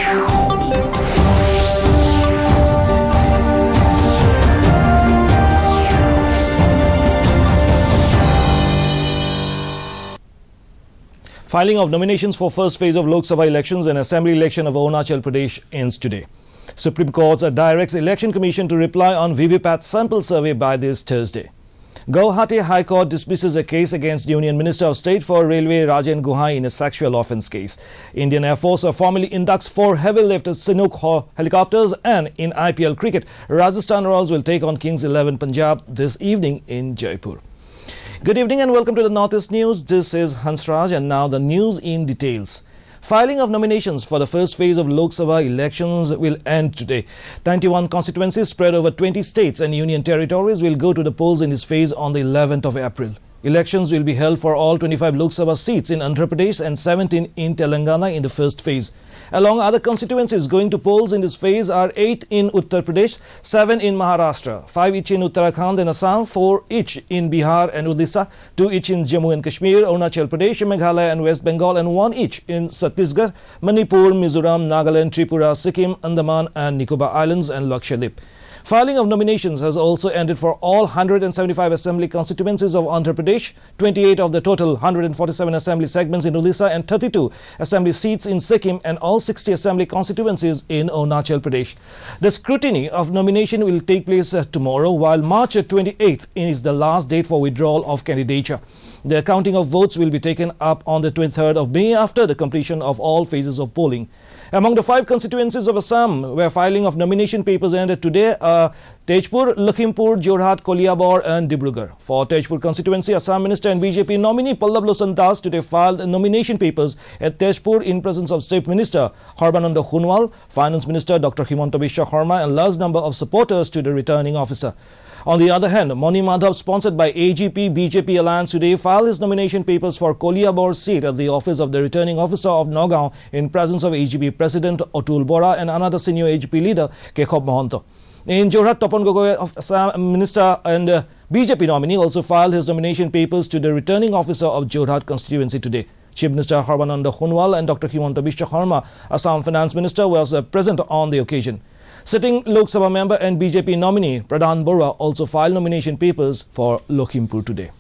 Filing of nominations for first phase of Lok Sabha elections and Assembly election of Arunachal Pradesh ends today. Supreme Court directs Election Commission to reply on VVPAT sample survey by this Thursday. Guwahati High Court dismisses a case against Union Minister of State for Railway Rajen Gohai in a sexual offence case. Indian Air Force formally inducts 4 heavy lift Chinook helicopters, and in IPL cricket, Rajasthan Royals will take on Kings 11 Punjab this evening in Jaipur. Good evening and welcome to the Northeast News. This is Hansraj and now the news in details. Filing of nominations for the first phase of Lok Sabha elections will end today. 91 constituencies spread over 20 states and union territories will go to the polls in this phase on the 11th of April. Elections will be held for all 25 Lok Sabha seats in Andhra Pradesh and 17 in Telangana in the first phase. Along other constituencies going to polls in this phase are 8 in Uttar Pradesh, 7 in Maharashtra, 5 each in Uttarakhand and Assam, 4 each in Bihar and Odisha, 2 each in Jammu and Kashmir, Arunachal Pradesh, Meghalaya and West Bengal, and 1 each in Chhattisgarh, Manipur, Mizoram, Nagaland, Tripura, Sikkim, Andaman and Nicobar Islands and Lakshadweep. Filing of nominations has also ended for all 175 assembly constituencies of Andhra Pradesh, 28 of the total 147 assembly segments in Odisha and 32 assembly seats in Sikkim and all 60 assembly constituencies in Arunachal Pradesh. The scrutiny of nomination will take place tomorrow, while March 28th is the last date for withdrawal of candidature. The counting of votes will be taken up on the 23rd of May after the completion of all phases of polling. Among the 5 constituencies of Assam where filing of nomination papers ended today are Tezpur, Lakhimpur, Jorhat, Koliabor and Dibrugarh. For Tezpur constituency, Assam Minister and BJP nominee Pallab Losan Das today filed nomination papers at Tezpur in presence of State Minister Sarbananda Sonowal, Finance Minister Dr. Himanta Biswa Sarma and large number of supporters to the returning officer. On the other hand, Mani Madhav, sponsored by AGP BJP Alliance, today filed his nomination papers for Koliabor seat at the office of the returning officer of Nagaon in presence of AGP President Atul Bora and another senior AGP leader Kekhob Mohanto. In Jorhat, Tapan Gogoi of Assam Minister and BJP nominee also filed his nomination papers to the returning officer of Jorhat constituency today. Chief Minister Sarbananda Sonowal and Dr. Himanta Biswa Sarma, Assam Finance Minister, was present on the occasion. Sitting Lok Sabha member and BJP nominee Pradhan Borua also filed nomination papers for Lakhimpur today.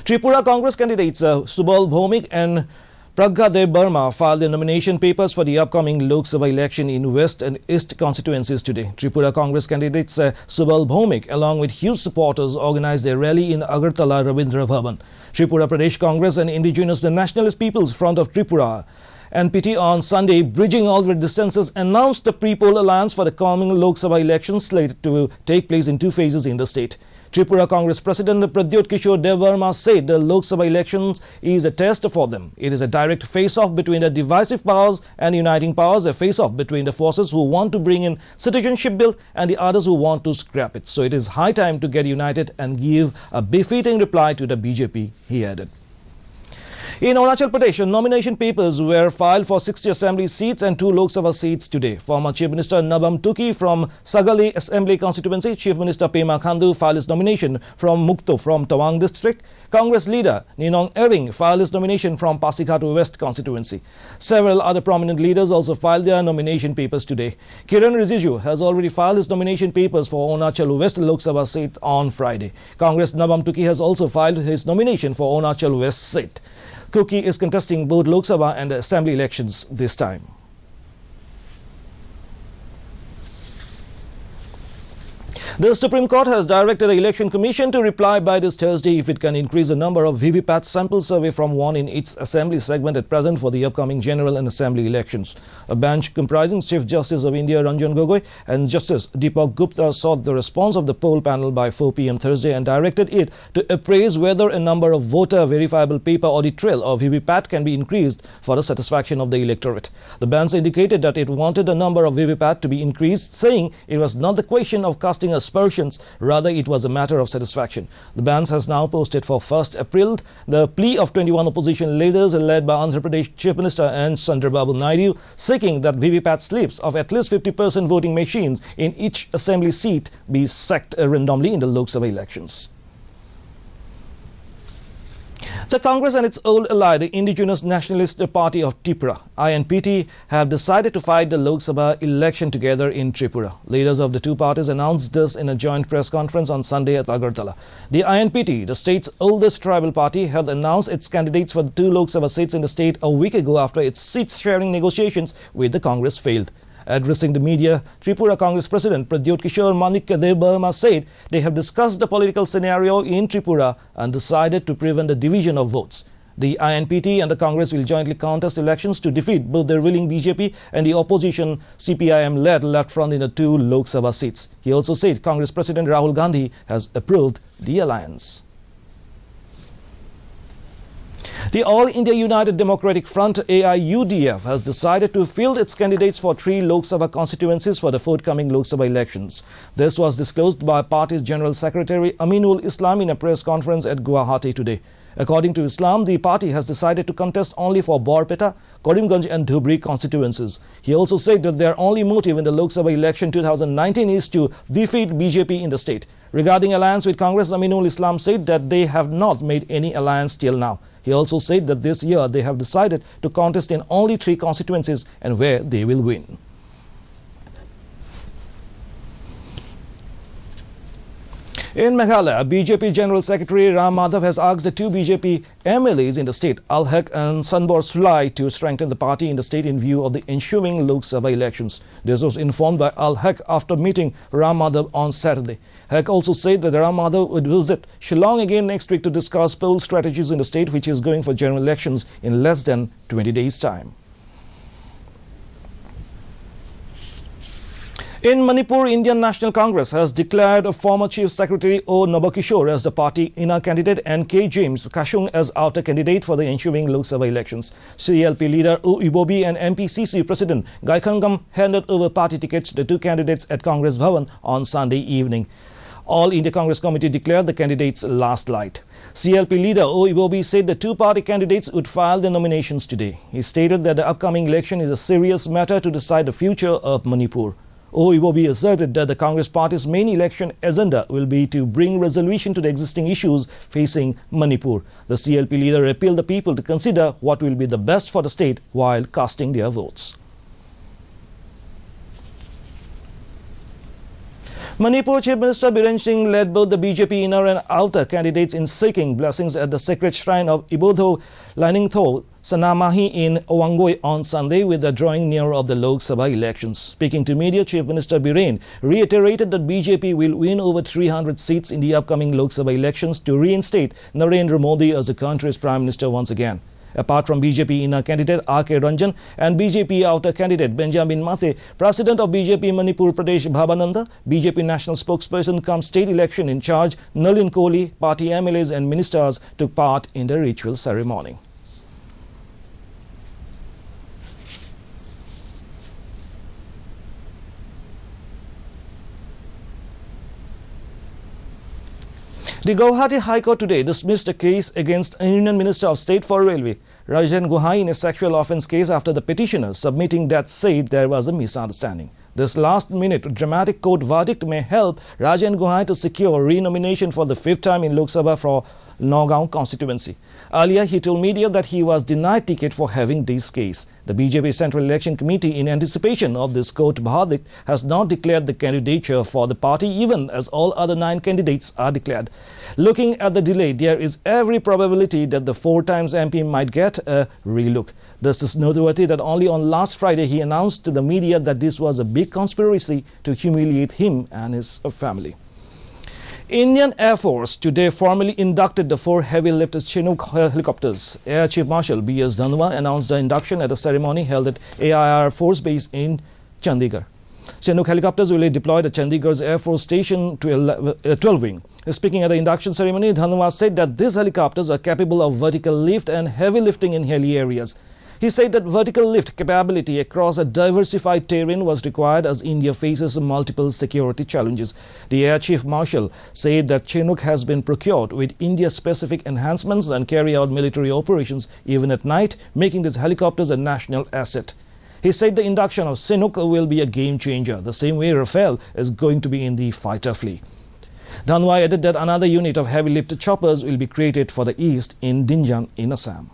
Tripura Congress candidates Subal Bhomik and Pragya Dev Burma filed their nomination papers for the upcoming Lok Sabha election in West and East constituencies today. Tripura Congress candidates Subal Bhomik, along with huge supporters, organized a rally in Agartala Rabindra Bhavan. Tripura Pradesh Congress and Indigenous Nationalist People's Front of Tripura NPT on Sunday, bridging all the distances, announced the pre-poll alliance for the coming Lok Sabha elections slated to take place in 2 phases in the state. Tripura Congress President Pradyut Kishore Dev Burma said the Lok Sabha elections is a test for them. It is a direct face-off between the divisive powers and uniting powers, a face-off between the forces who want to bring in citizenship bill and the others who want to scrap it. So it is high time to get united and give a befitting reply to the BJP, he added. In Arunachal Pradesh, nomination papers were filed for 60 assembly seats and 2 Lok Sabha seats today. Former Chief Minister Nabam Tuki from Sagali Assembly constituency, Chief Minister Pema Khandu filed his nomination from Mukto from Tawang district. Congress leader Ninong Ering filed his nomination from Pasighat West constituency. Several other prominent leaders also filed their nomination papers today. Kiran Rijiju has already filed his nomination papers for Arunachal West Lok Sabha seat on Friday. Congress Nabam Tuki has also filed his nomination for Arunachal West seat. Kuki is contesting both Lok Sabha and Assembly elections this time. The Supreme Court has directed the Election Commission to reply by this Thursday if it can increase the number of VVPAT sample survey from 1 in each assembly segment at present for the upcoming general and assembly elections. A bench comprising Chief Justice of India Ranjan Gogoi and Justice Deepak Gupta sought the response of the poll panel by 4 p.m. Thursday and directed it to appraise whether a number of voter verifiable paper or the trail of VVPAT can be increased for the satisfaction of the electorate. The bench indicated that it wanted the number of VVPAT to be increased, saying it was not the question of casting aspersions, rather it was a matter of satisfaction. The bench has now posted for 1st April the plea of 21 opposition leaders led by Andhra Pradesh Chief Minister and Chandrababu Naidu, seeking that VVPAT slips of at least 50% voting machines in each assembly seat be sacked randomly in the Lok Sabha elections. The Congress and its old ally, the Indigenous Nationalist Party of Tripura, INPT, have decided to fight the Lok Sabha election together in Tripura. Leaders of the two parties announced this in a joint press conference on Sunday at Agartala. The INPT, the state's oldest tribal party, had announced its candidates for the two Lok Sabha seats in the state a week ago after its seat-sharing negotiations with the Congress failed. Addressing the media, Tripura Congress President Pradyot Kishore Manikya said they have discussed the political scenario in Tripura and decided to prevent the division of votes. The INPT and the Congress will jointly contest elections to defeat both the ruling BJP and the opposition CPIM-led Left Front in the two Lok Sabha seats. He also said Congress President Rahul Gandhi has approved the alliance. The All India United Democratic Front AIUDF has decided to field its candidates for 3 Lok Sabha constituencies for the forthcoming Lok Sabha elections. This was disclosed by party's General Secretary Aminul Islam in a press conference at Guwahati today. According to Islam, the party has decided to contest only for Borpeta, Karimganj and Dhubri constituencies. He also said that their only motive in the Lok Sabha election 2019 is to defeat BJP in the state. Regarding alliance with Congress, Aminul Islam said that they have not made any alliance till now. He also said that this year they have decided to contest in only 3 constituencies and where they will win. In Meghalaya, BJP General Secretary Ram Madhav has asked the 2 BJP MLAs in the state, Al Haq and Sanbor Sulai, to strengthen the party in the state in view of the ensuing Lok Sabha elections. This was informed by Al Haq after meeting Ram Madhav on Saturday. Haq also said that Ram Madhav would visit Shillong again next week to discuss poll strategies in the state, which is going for general elections in less than 20 days' time. In Manipur, Indian National Congress has declared former Chief Secretary O. Nabakishore as the party inner candidate and K. James Kashung as outer candidate for the ensuing Lok Sabha elections. CLP leader O. Ibobi and MPCC President Gaikangam handed over party tickets to the 2 candidates at Congress Bhavan on Sunday evening. All India Congress Committee declared the candidates last light. CLP leader O. Ibobi said the 2 party candidates would file their nominations today. He stated that the upcoming election is a serious matter to decide the future of Manipur. O. Ibobi asserted that the Congress Party's main election agenda will be to bring resolution to the existing issues facing Manipur. The CLP leader appealed the people to consider what will be the best for the state while casting their votes. Manipur Chief Minister Biren Singh led both the BJP inner and outer candidates in seeking blessings at the sacred shrine of Ibodho Laningtho Sanamahi in Owangoi on Sunday, with the drawing near of the Lok Sabha elections. Speaking to media, Chief Minister Biren reiterated that BJP will win over 300 seats in the upcoming Lok Sabha elections to reinstate Narendra Modi as the country's Prime Minister once again. Apart from BJP inner candidate R.K. Ranjan and BJP outer candidate Benjamin Mate, President of BJP Manipur Pradesh Bhabananda, BJP national spokesperson come state election in charge Nalin Kohli, party MLAs and ministers took part in the ritual ceremony. The Guwahati High Court today dismissed a case against Union Minister of State for Railway, Rajan Guhai, in a sexual offence case after the petitioner submitting that said there was a misunderstanding. This last-minute dramatic court verdict may help Rajan Guhai to secure re-nomination for the 5th time in Lok Sabha for Nagaon constituency. Earlier, he told media that he was denied ticket for having this case. The BJP Central Election Committee, in anticipation of this court verdict, has not declared the candidature for the party, even as all other 9 candidates are declared. Looking at the delay, there is every probability that the 4 times MP might get a relook. This is noteworthy that only on last Friday he announced to the media that this was a big conspiracy to humiliate him and his family. Indian Air Force today formally inducted the 4 heavy-lift Chinook helicopters. Air Chief Marshal B.S. Dhanwa announced the induction at a ceremony held at AIR Force Base in Chandigarh. Chinook helicopters will be deployed at Chandigarh's Air Force Station 12 wing. Speaking at the induction ceremony, Dhanwa said that these helicopters are capable of vertical lift and heavy lifting in hilly areas. He said that vertical lift capability across a diversified terrain was required as India faces multiple security challenges. The Air Chief Marshal said that Chinook has been procured with India-specific enhancements and carry out military operations even at night, making these helicopters a national asset. He said the induction of Chinook will be a game changer, the same way Rafale is going to be in the fighter fleet. Dhanwai added that another unit of heavy lift choppers will be created for the east in Dinjan in Assam.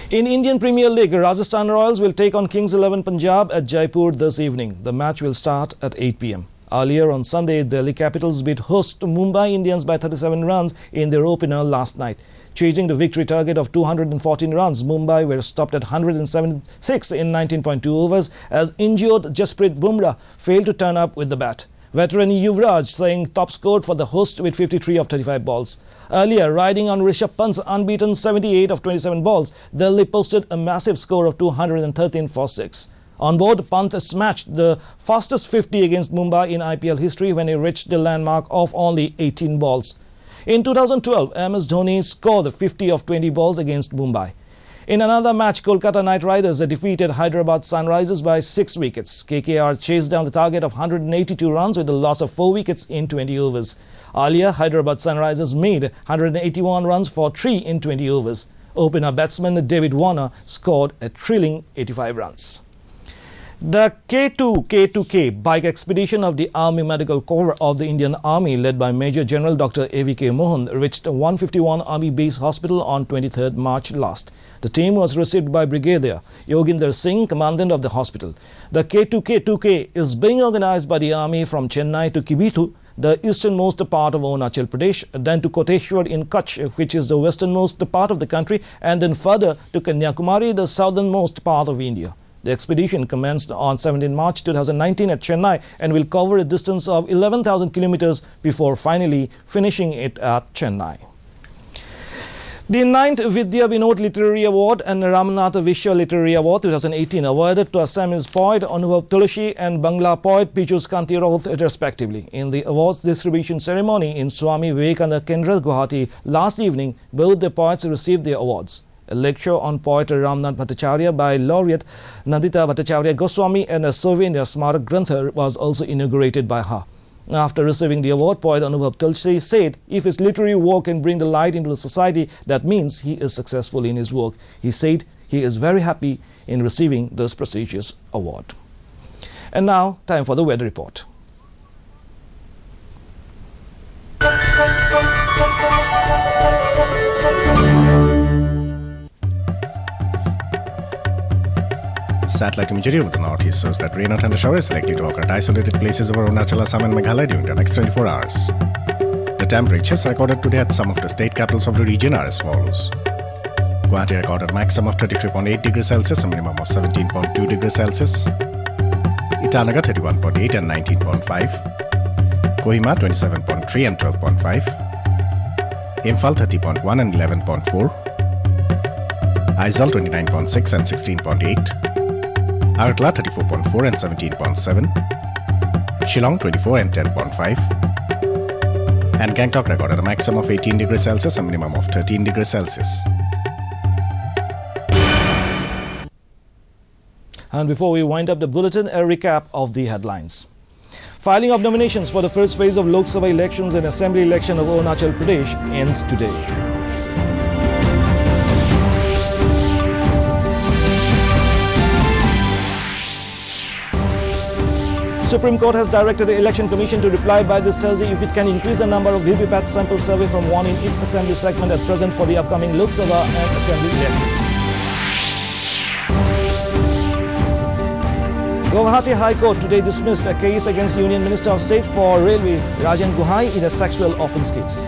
In Indian Premier League, Rajasthan Royals will take on Kings 11 Punjab at Jaipur this evening. The match will start at 8 p.m. Earlier on Sunday, Delhi Capitals beat host Mumbai Indians by 37 runs in their opener last night. Chasing the victory target of 214 runs, Mumbai were stopped at 176 in 19.2 overs as injured Jasprit Bumrah failed to turn up with the bat. Veteran Yuvraj Singh top scored for the host with 53 of 35 balls. Earlier, riding on Rishabh Pant's unbeaten 78 of 27 balls, Delhi posted a massive score of 213 for 6. On board, Pant smashed the fastest 50 against Mumbai in IPL history when he reached the landmark of only 18 balls. In 2012, MS Dhoni scored 50 of 20 balls against Mumbai. In another match, Kolkata Knight Riders defeated Hyderabad Sunrisers by 6 wickets. KKR chased down the target of 182 runs with a loss of 4 wickets in 20 overs. Earlier, Hyderabad Sunrisers made 181 runs for 3 in 20 overs. Opener batsman David Warner scored a thrilling 85 runs. The K2K bike expedition of the Army Medical Corps of the Indian Army, led by Major General Dr. A.V.K. Mohan, reached 151 Army Base Hospital on 23rd March last. The team was received by Brigadier Yoginder Singh, Commandant of the hospital. The K2K is being organized by the Army from Chennai to Kibithu, the easternmost part of Arunachal Pradesh, then to Koteshwar in Kutch, which is the westernmost part of the country, and then further to Kanyakumari, the southernmost part of India. The expedition commenced on 17 March 2019 at Chennai and will cover a distance of 11,000 kilometers before finally finishing it at Chennai. The 9th Vidya Vinod Literary Award and Ramnath Vishwa Literary Award 2018 awarded to Assamese poet Anubhav Tulsi and Bangla poet Piyush Kanti Raut respectively. In the awards distribution ceremony in Swami Vivekananda Kendra, Guwahati last evening, both the poets received their awards. A lecture on poet Ramnath Bhattacharya by laureate Nandita Bhattacharya Goswami and a souvenir Smarak Grantha was also inaugurated by her. After receiving the award, poet Anubhav Tulsi said if his literary work can bring the light into the society, that means he is successful in his work. He said he is very happy in receiving this prestigious award. And now, time for the weather report. Satellite imagery over the northeast shows that rain or thundershower is likely to occur at isolated places over Arunachal, Assam and Meghalaya during the next 24 hours. The temperatures recorded today at some of the state capitals of the region are as follows. Guwahati recorded a maximum of 33.8 degrees Celsius, a minimum of 17.2 degrees Celsius. Itanagar 31.8 and 19.5. Kohima 27.3 and 12.5. Imphal 30.1 and 11.4. Aizawl 29.6 and 16.8. Agartala 34.4 and 17.7, Shillong 24 and 10.5, and Gangtok recorded a maximum of 18 degrees Celsius, a minimum of 13 degrees Celsius. And before we wind up the bulletin, a recap of the headlines. Filing of nominations for the first phase of Lok Sabha elections and Assembly election of Arunachal Pradesh ends today. Supreme Court has directed the Election Commission to reply by this Thursday if it can increase the number of VVPAT sample survey from 1 in each assembly segment at present for the upcoming Lok Sabha and assembly elections. Guwahati High Court today dismissed a case against Union Minister of State for Railway Rajan Guhai in a sexual offence case.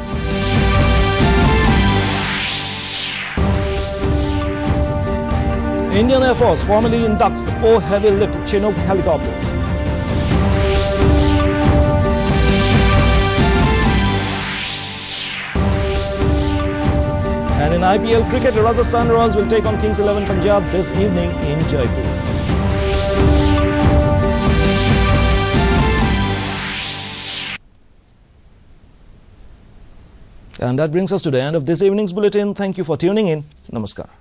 Indian Air Force formally inducts 4 heavy-lift Chinook helicopters. And in IPL cricket, Rajasthan Royals will take on Kings 11 Punjab this evening in Jaipur. And that brings us to the end of this evening's bulletin. Thank you for tuning in. Namaskar.